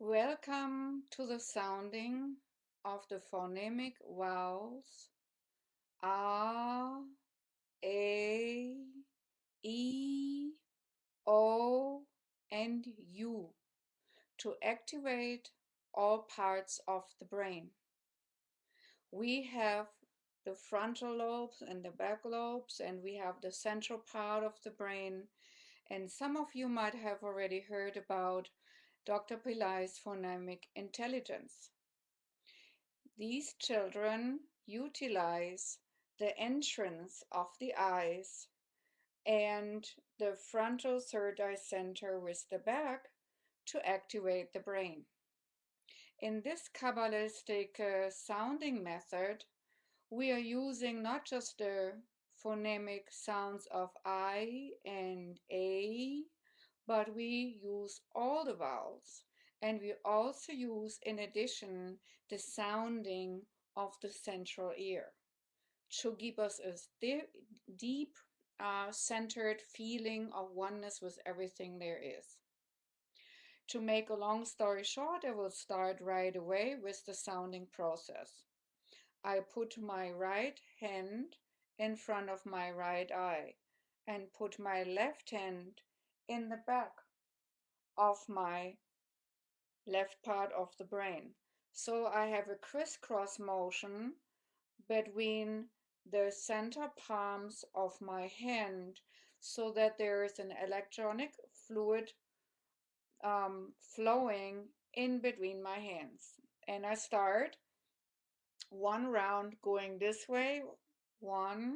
Welcome to the sounding of the phonemic vowels R, A, E, O, and U to activate all parts of the brain. We have the frontal lobes and the back lobes, and we have the central part of the brain. And some of you might have already heard about Dr. Pillai's phonemic intelligence. These children utilize the entrance of the eyes and the frontal third eye center with the back to activate the brain. In this Kabbalistic sounding method, we are using not just the phonemic sounds of I and A, but we use all the vowels. And we also use, in addition, the sounding of the central ear to give us a deep, centered feeling of oneness with everything there is. To make a long story short, I will start right away with the sounding process. I put my right hand in front of my right eye and put my left hand in the back of my left part of the brain. So I have a crisscross motion between the center palms of my hand so that there is an electronic fluid flowing in between my hands. And I start one round going this way. 1,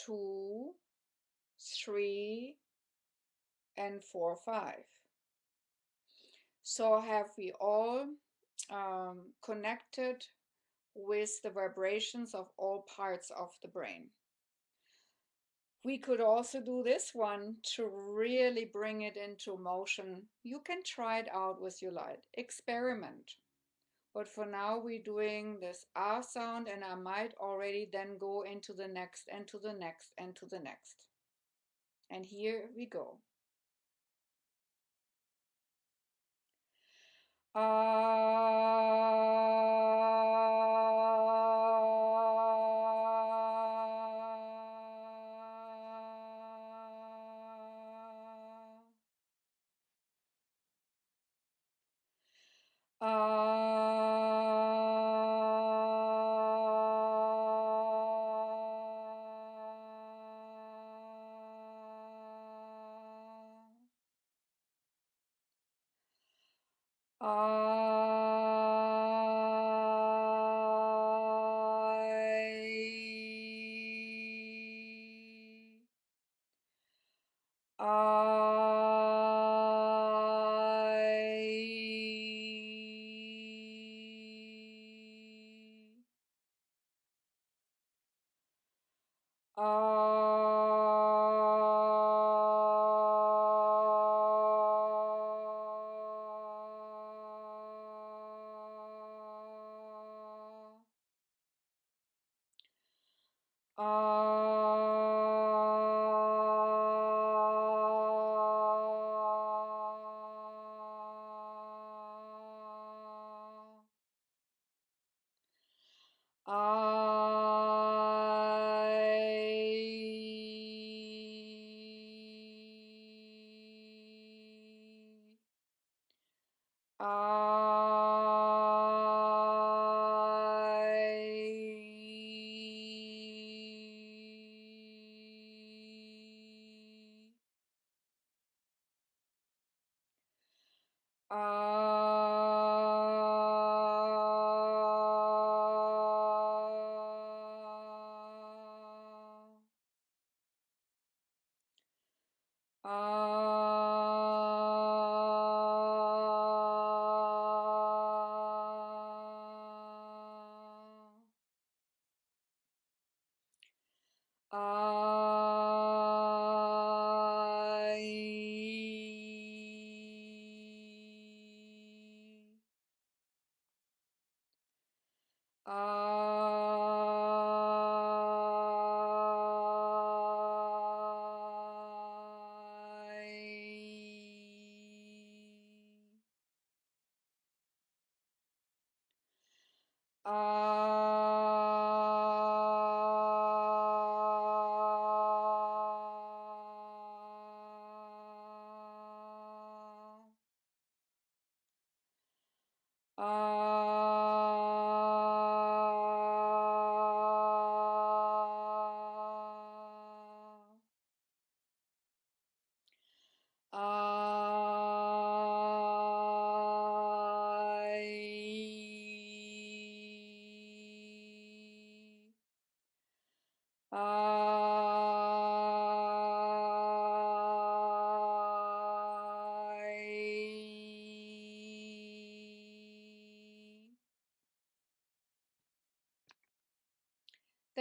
2, 3, and 4, 5. So have we all connected with the vibrations of all parts of the brain. We could also do this one to really bring it into motion. You can try it out with your light, experiment. But for now we're doing this R sound, and I might already then go into the next and to the next and to the next. And here we go.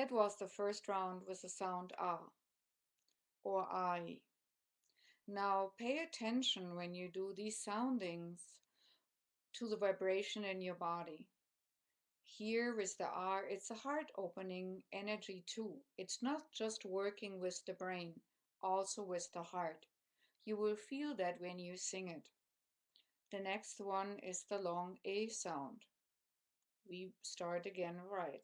That was the first round with the sound ah or I. Now pay attention when you do these soundings to the vibration in your body. Here with the R, it's a heart opening energy too. It's not just working with the brain, also with the heart. You will feel that when you sing it. The next one is the long A sound. We start again right.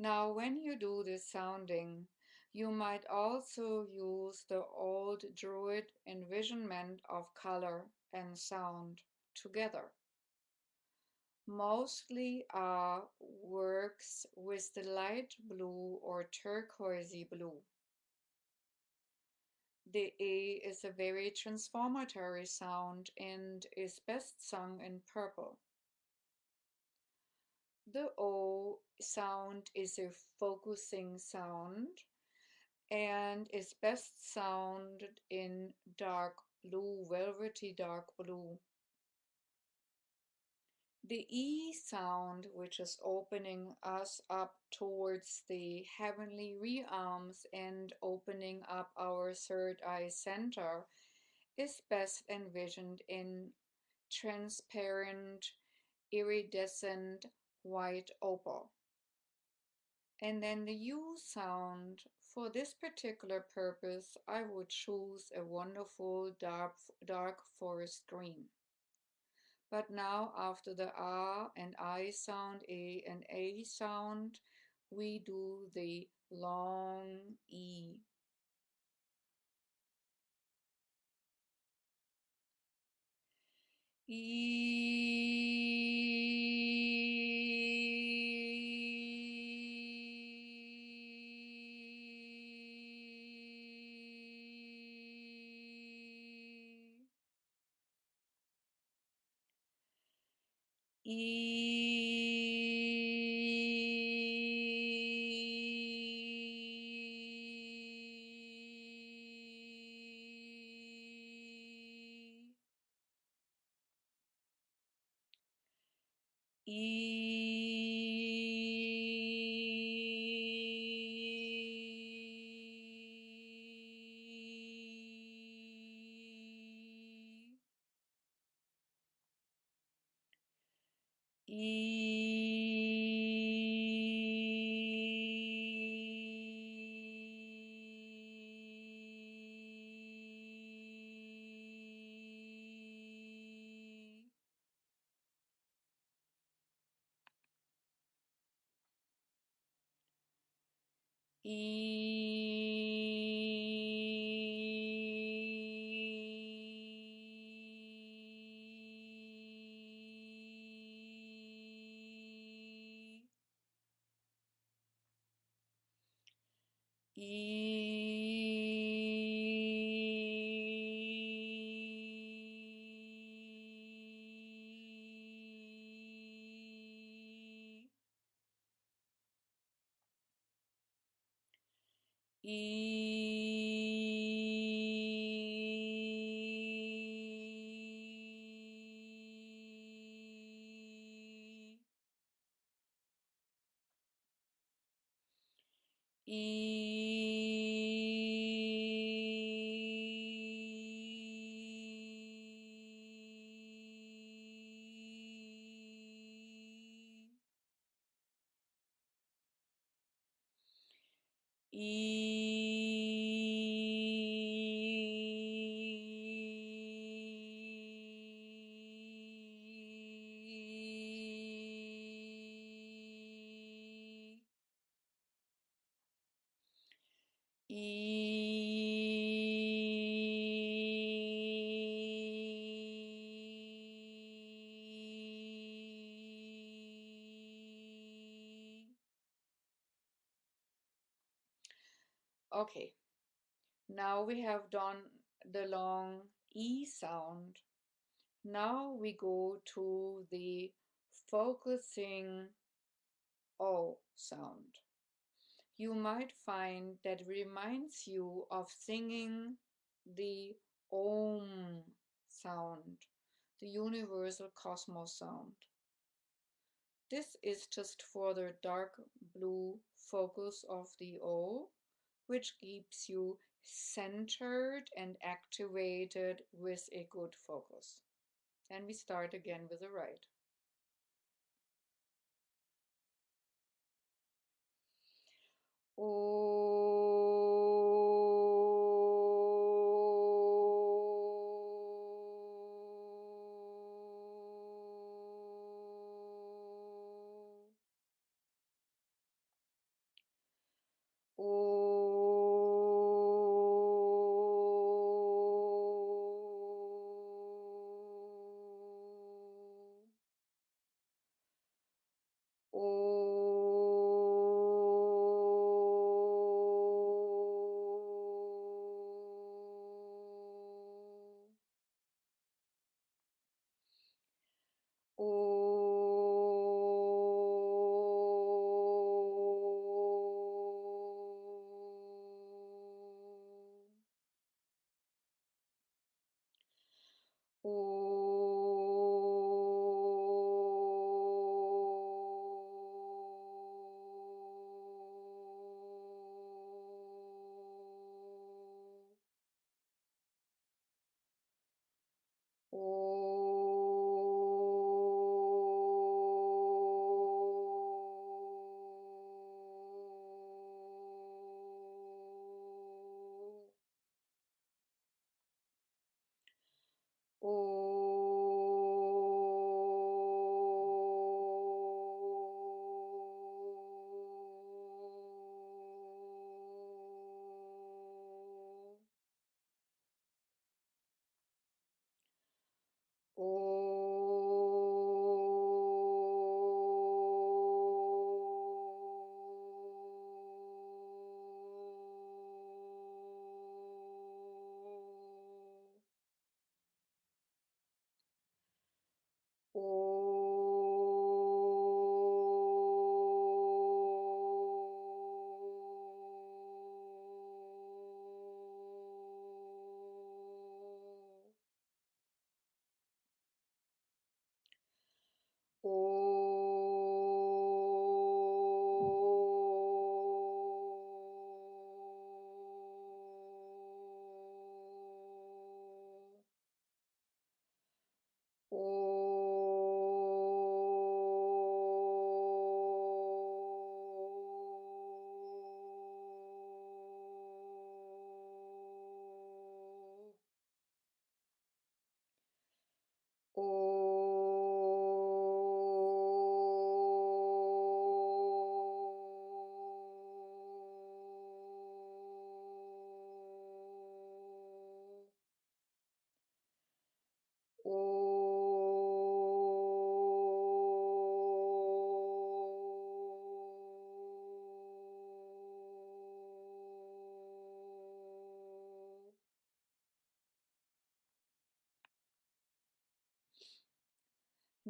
Now, when you do this sounding, you might also use the old Druid envisionment of color and sound together. Mostly works with the light blue or turquoisey blue. The A is a very transformatory sound and is best sung in purple. The O sound is a focusing sound and is best sounded in dark blue, velvety dark blue. The E sound, which is opening us up towards the heavenly realms and opening up our third eye center, is best envisioned in transparent, iridescent white opal. And then the U sound, for this particular purpose, I would choose a wonderful dark forest green. But now after the R and I sound, A and A sound, we do the long E. Okay, now we have done the long E sound. Now we go to the focusing O sound. You might find that reminds you of singing the Om sound, the universal cosmos sound. This is just for the dark blue focus of the O, which keeps you centered and activated with a good focus. And we start again with the right.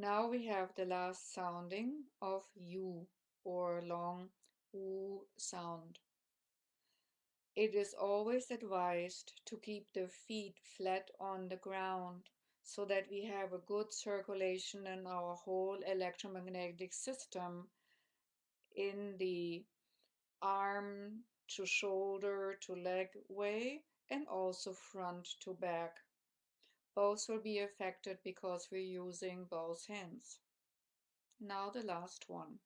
Now we have the last sounding of U, or long U sound. It is always advised to keep the feet flat on the ground so that we have a good circulation in our whole electromagnetic system, in the arm to shoulder to leg way, and also front to back. Both will be affected because we're using both hands. Now the last one.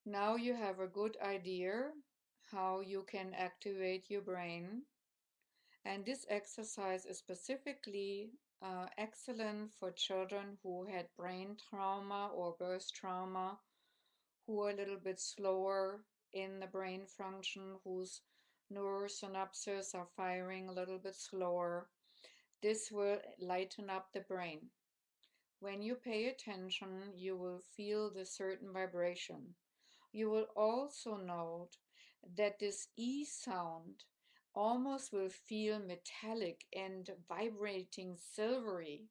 Now you have a good idea how you can activate your brain. And this exercise is specifically excellent for children who had brain trauma or birth trauma, who are a little bit slower in the brain function, whose neurosynapses are firing a little bit slower. This will lighten up the brain. When you pay attention, you will feel the certain vibration. You will also note that this E sound almost will feel metallic and vibrating silvery.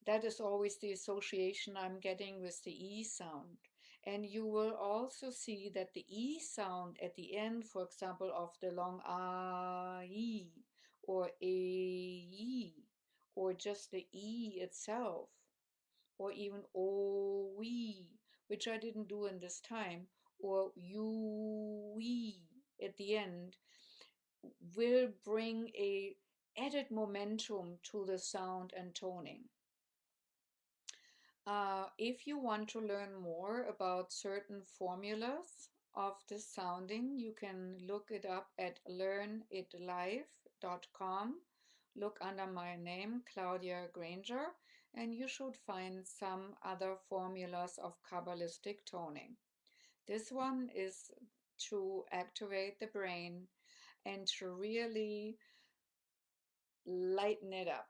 That is always the association I'm getting with the E sound. And you will also see that the E sound at the end, for example, of the long A-E or A-E, or just the E itself, or even O-E, which I didn't do in this time, or U-E at the end, will bring a added momentum to the sound and toning. If you want to learn more about certain formulas of this sounding, you can look it up at learnitlive.com. Look under my name, Claudia Granger, and you should find some other formulas of Kabbalistic toning. This one is to activate the brain and to really lighten it up.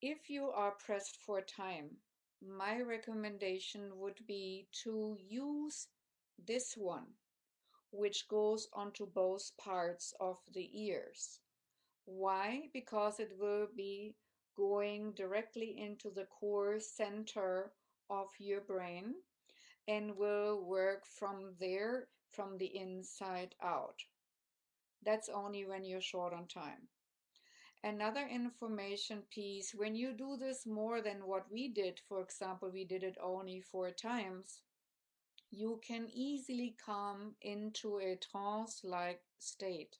If you are pressed for time, my recommendation would be to use this one, which goes onto both parts of the ears. Why? Because it will be going directly into the core center of your brain and will work from there, from the inside out. That's only when you're short on time. Another information piece, when you do this more than what we did, for example, we did it only 4 times, you can easily come into a trance-like state.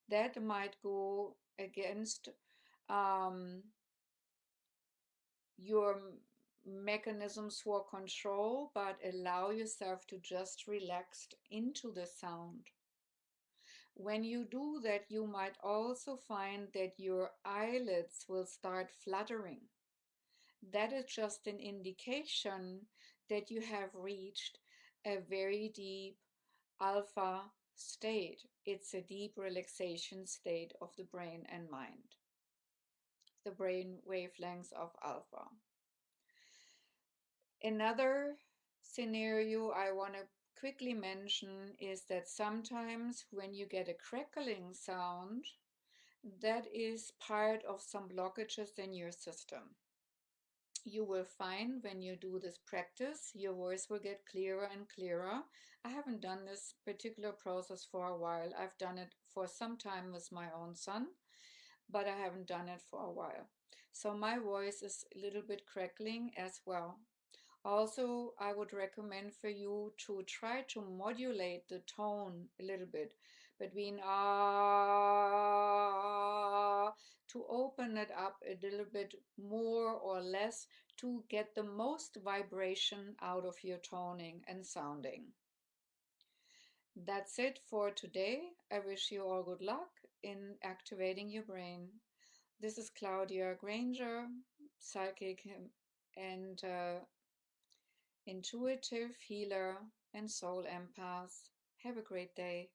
That might go against your mechanisms for control, but allow yourself to just relax into the sound. When you do that, you might also find that your eyelids will start fluttering. That is just an indication that you have reached a very deep alpha state. It's a deep relaxation state of the brain and mind, the brain wavelengths of alpha. Another scenario I want to quickly mention is that sometimes when you get a crackling sound, that is part of some blockages in your system. You will find when you do this practice, your voice will get clearer and clearer. I haven't done this particular process for a while. I've done it for some time with my own son, but I haven't done it for a while. So my voice is a little bit crackling as well. Also, I would recommend for you to try to modulate the tone a little bit between ah, to open it up a little bit more or less to get the most vibration out of your toning and sounding. That's it for today. I wish you all good luck in activating your brain. This is Claudia Granger, psychic and intuitive healer and soul empath. Have a great day.